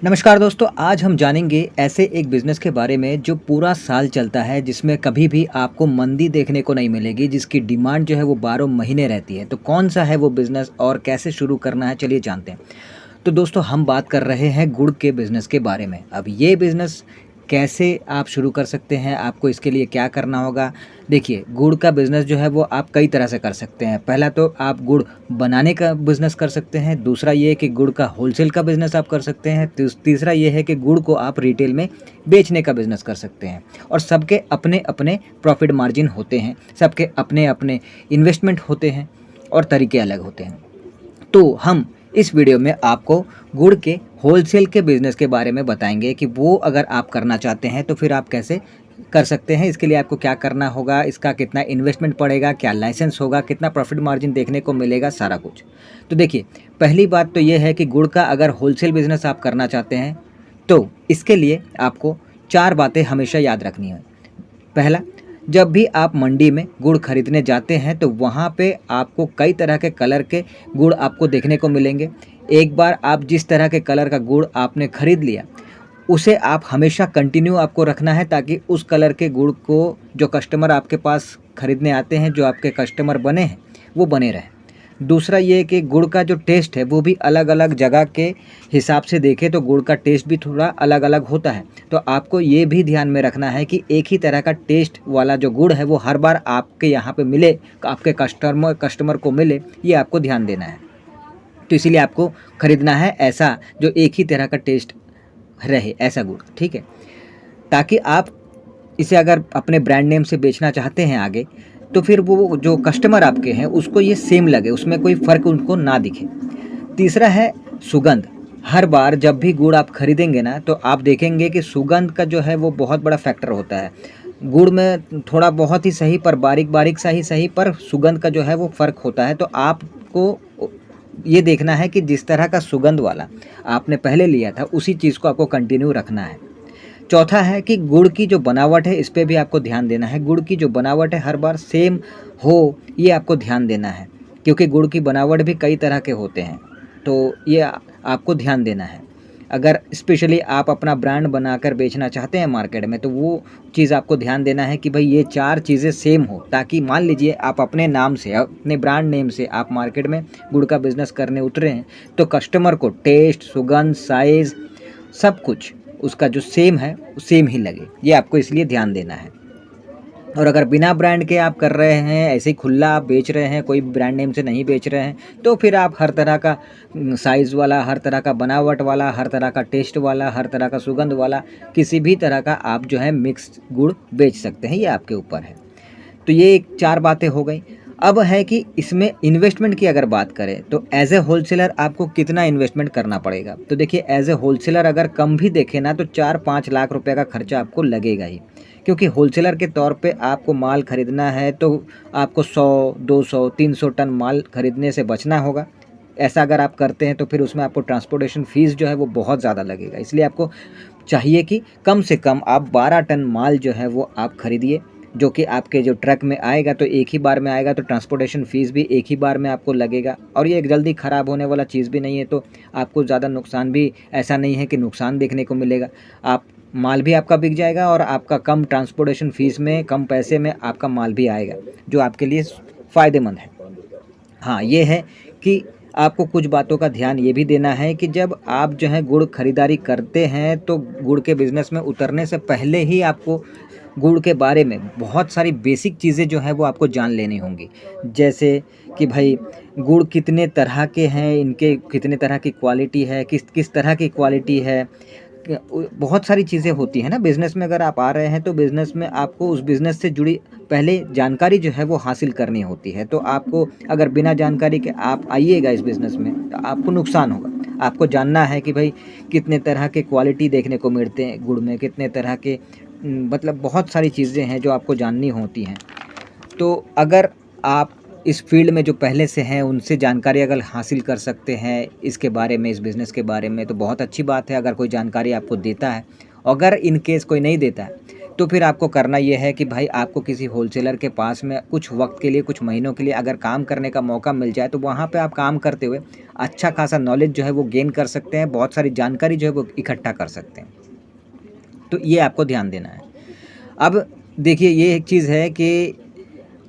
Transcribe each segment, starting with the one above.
नमस्कार दोस्तों, आज हम जानेंगे ऐसे एक बिज़नेस के बारे में जो पूरा साल चलता है, जिसमें कभी भी आपको मंदी देखने को नहीं मिलेगी, जिसकी डिमांड जो है वो 12 महीने रहती है। तो कौन-सा है वो बिज़नेस और कैसे शुरू करना है, चलिए जानते हैं। तो दोस्तों, हम बात कर रहे हैं गुड़ के बिज़नेस के बारे में। अब ये बिज़नेस कैसे आप शुरू कर सकते हैं, आपको इसके लिए क्या करना होगा? देखिए, गुड़ का बिज़नेस जो है वो आप कई तरह से कर सकते हैं। पहला तो आप गुड़ बनाने का बिज़नेस कर सकते हैं, दूसरा ये है कि गुड़ का होलसेल का बिज़नेस आप कर सकते हैं, तीसरा ये है कि गुड़ को आप रिटेल में बेचने का बिज़नेस कर सकते हैं। और सबके अपने-अपने प्रॉफ़िट मार्जिन होते हैं, सबके अपने-अपने इन्वेस्टमेंट होते हैं और तरीके अलग होते हैं। तो हम इस वीडियो में आपको गुड़ के होलसेल के बिज़नेस के बारे में बताएंगे कि वो अगर आप करना चाहते हैं तो फिर आप कैसे कर सकते हैं, इसके लिए आपको क्या करना होगा, इसका कितना इन्वेस्टमेंट पड़ेगा, क्या लाइसेंस होगा, कितना प्रॉफिट मार्जिन देखने को मिलेगा, सारा कुछ। तो देखिए, पहली बात तो ये है कि गुड़ का अगर होलसेल बिज़नेस आप करना चाहते हैं तो इसके लिए आपको 4 बातें हमेशा याद रखनी है। पहला, जब भी आप मंडी में गुड़ खरीदने जाते हैं तो वहाँ पे आपको कई तरह के कलर के गुड़ आपको देखने को मिलेंगे। एक बार आप जिस तरह के कलर का गुड़ आपने खरीद लिया, उसे आप हमेशा कंटिन्यू आपको रखना है, ताकि उस कलर के गुड़ को जो कस्टमर आपके पास खरीदने आते हैं, जो आपके कस्टमर बने हैं, वो बने रहें। दूसरा ये कि गुड़ का जो टेस्ट है वो भी अलग-अलग जगह के हिसाब से देखें तो गुड़ का टेस्ट भी थोड़ा अलग-अलग होता है। तो आपको ये भी ध्यान में रखना है कि एक ही तरह का टेस्ट वाला जो गुड़ है वो हर बार आपके यहाँ पे मिले, आपके कस्टमर को मिले, ये आपको ध्यान देना है। तो इसीलिए आपको खरीदना है ऐसा जो एक ही तरह का टेस्ट रहे, ऐसा गुड़, ठीक है? ताकि आप इसे अगर अपने ब्रांड नेम से बेचना चाहते हैं आगे, तो फिर वो जो कस्टमर आपके हैं उसको ये सेम लगे, उसमें कोई फ़र्क उनको ना दिखे। तीसरा है सुगंध। हर बार जब भी गुड़ आप खरीदेंगे ना, तो आप देखेंगे कि सुगंध का जो है वो बहुत बड़ा फैक्टर होता है। गुड़ में थोड़ा बहुत ही सही, पर बारीक-बारीक सा ही सही, पर सुगंध का जो है वो फ़र्क होता है। तो आपको ये देखना है कि जिस तरह का सुगंध वाला आपने पहले लिया था, उसी चीज़ को आपको कंटिन्यू रखना है। चौथा है कि गुड़ की जो बनावट है, इस पे भी आपको ध्यान देना है। गुड़ की जो बनावट है हर बार सेम हो, ये आपको ध्यान देना है, क्योंकि गुड़ की बनावट भी कई तरह के होते हैं। तो ये आपको ध्यान देना है। अगर स्पेशली आप अपना ब्रांड बनाकर बेचना चाहते हैं मार्केट में, तो वो चीज़ आपको ध्यान देना है कि भाई ये 4 चीज़ें सेम हो, ताकि मान लीजिए आप अपने नाम से, अपने ब्रांड नेम से आप मार्केट में गुड़ का बिज़नेस करने उतरे हैं, तो कस्टमर को टेस्ट, सुगंध, साइज़, सब कुछ उसका जो सेम है, सेम ही लगे। ये आपको इसलिए ध्यान देना है। और अगर बिना ब्रांड के आप कर रहे हैं, ऐसे ही खुला आप बेच रहे हैं, कोई ब्रांड नेम से नहीं बेच रहे हैं, तो फिर आप हर तरह का साइज़ वाला, हर तरह का बनावट वाला, हर तरह का टेस्ट वाला, हर तरह का सुगंध वाला, किसी भी तरह का आप जो है मिक्स गुड़ बेच सकते हैं, ये आपके ऊपर है। तो ये 4 बातें हो गई। अब है कि इसमें इन्वेस्टमेंट की अगर बात करें, तो एज़ ए होलसेलर आपको कितना इन्वेस्टमेंट करना पड़ेगा? तो देखिए, एज़ ए होलसेलर अगर कम भी देखें ना, तो 4-5 लाख रुपए का खर्चा आपको लगेगा ही। क्योंकि होलसेलर के तौर पे आपको माल खरीदना है तो आपको 100, 200, 300 टन माल खरीदने से बचना होगा। ऐसा अगर आप करते हैं तो फिर उसमें आपको ट्रांसपोर्टेशन फ़ीस जो है वो बहुत ज़्यादा लगेगा। इसलिए आपको चाहिए कि कम से कम आप 12 टन माल जो है वो आप खरीदिए, जो कि आपके जो ट्रक में आएगा तो एक ही बार में आएगा, तो ट्रांसपोर्टेशन फ़ीस भी एक ही बार में आपको लगेगा। और ये एक जल्दी ख़राब होने वाला चीज़ भी नहीं है, तो आपको ज़्यादा नुकसान भी ऐसा नहीं है कि नुकसान देखने को मिलेगा। आप माल भी आपका बिक जाएगा और आपका कम ट्रांसपोर्टेशन फ़ीस में, कम पैसे में आपका माल भी आएगा, जो आपके लिए फ़ायदेमंद है। हाँ, ये है कि आपको कुछ बातों का ध्यान ये भी देना है कि जब आप जो है गुड़ खरीदारी करते हैं, तो गुड़ के बिज़नेस में उतरने से पहले ही आपको गुड़ के बारे में बहुत सारी बेसिक चीज़ें जो हैं वो आपको जान लेनी होंगी। जैसे कि भाई गुड़ कितने तरह के हैं, इनके कितने तरह की क्वालिटी है, किस किस तरह की क्वालिटी है। बहुत सारी चीज़ें होती हैं ना बिज़नेस में। अगर आप आ रहे हैं तो बिज़नेस में आपको उस बिज़नेस से जुड़ी पहले जानकारी जो है वो हासिल करनी होती है। तो आपको अगर बिना जानकारी के आप आइएगा इस बिज़नेस में, तो आपको नुकसान होगा। आपको जानना है कि भाई कितने तरह के क्वालिटी देखने को मिलते हैं गुड़ में, कितने तरह के मतलब बहुत सारी चीज़ें हैं जो आपको जाननी होती हैं। तो अगर आप इस फ़ील्ड में जो पहले से हैं, उनसे जानकारी अगर हासिल कर सकते हैं इसके बारे में, इस बिज़नेस के बारे में, तो बहुत अच्छी बात है। अगर कोई जानकारी आपको देता है, अगर इन केस कोई नहीं देता है, तो फिर आपको करना ये है कि भाई आपको किसी होलसेलर के पास में कुछ वक्त के लिए, कुछ महीनों के लिए अगर काम करने का मौका मिल जाए, तो वहाँ पे आप काम करते हुए अच्छा खासा नॉलेज जो है वो गेन कर सकते हैं, बहुत सारी जानकारी जो है वो इकट्ठा कर सकते हैं। तो ये आपको ध्यान देना है। अब देखिए, ये एक चीज़ है कि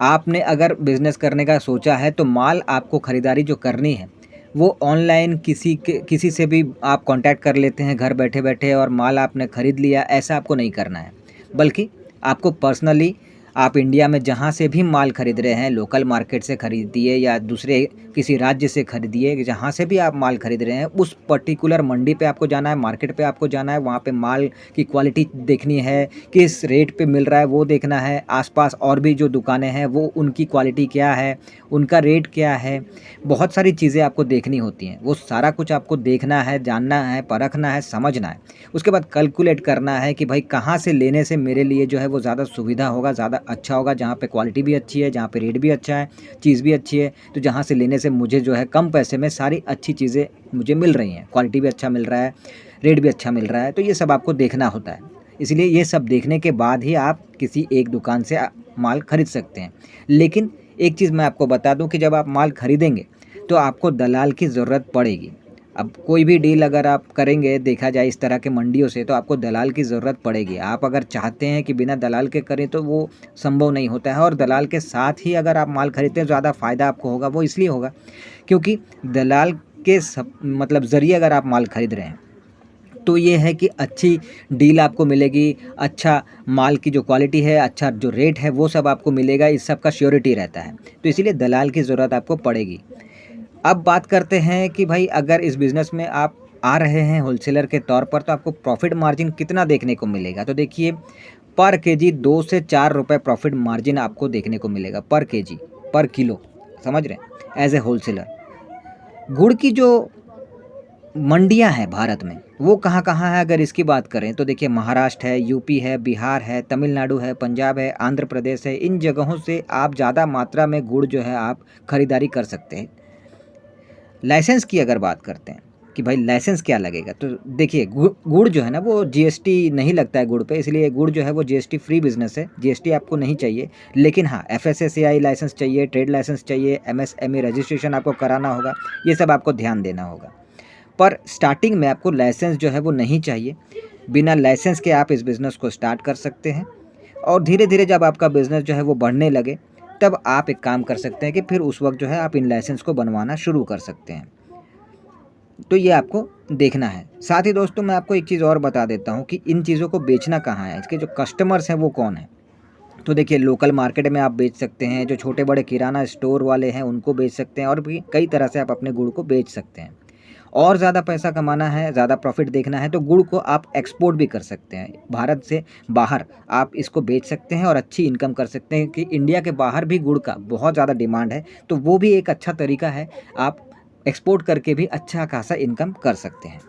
आपने अगर बिज़नेस करने का सोचा है, तो माल आपको ख़रीदारी जो करनी है, वो ऑनलाइन किसी से भी आप कॉन्टैक्ट कर लेते हैं घर बैठे-बैठे और माल आपने ख़रीद लिया, ऐसा आपको नहीं करना है। बल्कि आपको पर्सनली आप इंडिया में जहाँ से भी माल खरीद रहे हैं, लोकल मार्केट से खरीदिए या दूसरे किसी राज्य से खरीदिए, जहाँ से भी आप माल खरीद रहे हैं, उस पर्टिकुलर मंडी पे आपको जाना है, मार्केट पे आपको जाना है, वहाँ पे माल की क्वालिटी देखनी है, किस रेट पे मिल रहा है वो देखना है, आसपास और भी जो दुकानें हैं वो उनकी क्वालिटी क्या है, उनका रेट क्या है, बहुत सारी चीज़ें आपको देखनी होती हैं। वो सारा कुछ आपको देखना है, जानना है, परखना है, समझना है। उसके बाद कैलकुलेट करना है कि भाई कहाँ से लेने से मेरे लिए जो है वो ज़्यादा सुविधा होगा, ज़्यादा अच्छा होगा, जहाँ पे क्वालिटी भी अच्छी है, जहाँ पे रेट भी अच्छा है, चीज़ भी अच्छी है, तो जहाँ से लेने से मुझे जो है कम पैसे में सारी अच्छी चीज़ें मुझे मिल रही हैं, क्वालिटी भी अच्छा मिल रहा है, रेट भी अच्छा मिल रहा है, तो ये सब आपको देखना होता है। इसलिए ये सब देखने के बाद ही आप किसी एक दुकान से माल खरीद सकते हैं। लेकिन एक चीज़ मैं आपको बता दूं कि जब आप माल खरीदेंगे तो आपको दलाल की ज़रूरत पड़ेगी। अब कोई भी डील अगर आप करेंगे, देखा जाए इस तरह के मंडियों से, तो आपको दलाल की ज़रूरत पड़ेगी। आप अगर चाहते हैं कि बिना दलाल के करें तो वो संभव नहीं होता है, और दलाल के साथ ही अगर आप माल खरीदते हैं ज़्यादा फ़ायदा आपको होगा। वो इसलिए होगा क्योंकि दलाल के मतलब ज़रिए अगर आप माल खरीद रहे हैं तो ये है कि अच्छी डील आपको मिलेगी, अच्छा माल की जो क्वालिटी है, अच्छा जो रेट है, वो सब आपको मिलेगा, इस सब का श्योरिटी रहता है। तो इसीलिए दलाल की ज़रूरत आपको पड़ेगी। अब बात करते हैं कि भाई अगर इस बिज़नेस में आप आ रहे हैं होलसेलर के तौर पर, तो आपको प्रॉफ़िट मार्जिन कितना देखने को मिलेगा? तो देखिए, पर केजी 2 से 4 रुपए प्रॉफ़िट मार्जिन आपको देखने को मिलेगा, पर केजी, पर किलो, समझ रहे हैं? As a wholesaler. गुड़ की जो मंडियाँ हैं भारत में, वो कहाँ-कहाँ है अगर इसकी बात करें, तो देखिए महाराष्ट्र है, यूपी है, बिहार है, तमिलनाडु है, पंजाब है, आंध्र प्रदेश है, इन जगहों से आप ज़्यादा मात्रा में गुड़ जो है आप खरीदारी कर सकते हैं। लाइसेंस की अगर बात करते हैं कि भाई लाइसेंस क्या लगेगा, तो देखिए गुड़ जो है ना वो जीएसटी नहीं लगता है गुड़ पे, इसलिए गुड़ जो है वो जीएसटी फ्री बिज़नेस है, जीएसटी आपको नहीं चाहिए। लेकिन हाँ, एफएसएसएआई लाइसेंस चाहिए, ट्रेड लाइसेंस चाहिए, एमएसएमई रजिस्ट्रेशन आपको कराना होगा, ये सब आपको ध्यान देना होगा। पर स्टार्टिंग में आपको लाइसेंस जो है वो नहीं चाहिए। बिना लाइसेंस के आप इस बिज़नेस को स्टार्ट कर सकते हैं, और धीरे-धीरे जब आपका बिज़नेस जो है वो बढ़ने लगे, तब आप एक काम कर सकते हैं कि फिर उस वक़्त जो है आप इन लाइसेंस को बनवाना शुरू कर सकते हैं। तो ये आपको देखना है। साथ ही दोस्तों, मैं आपको एक चीज़ और बता देता हूँ कि इन चीज़ों को बेचना कहाँ है, इसके जो कस्टमर्स हैं वो कौन हैं। तो देखिए, लोकल मार्केट में आप बेच सकते हैं, जो छोटे-बड़े किराना स्टोर वाले हैं उनको बेच सकते हैं, और भी कई तरह से आप अपने गुड़ को बेच सकते हैं। और ज़्यादा पैसा कमाना है, ज़्यादा प्रॉफ़िट देखना है, तो गुड़ को आप एक्सपोर्ट भी कर सकते हैं। भारत से बाहर आप इसको बेच सकते हैं और अच्छी इनकम कर सकते हैं, कि इंडिया के बाहर भी गुड़ का बहुत ज़्यादा डिमांड है, तो वो भी एक अच्छा तरीका है। आप एक्सपोर्ट करके भी अच्छा खासा इनकम कर सकते हैं।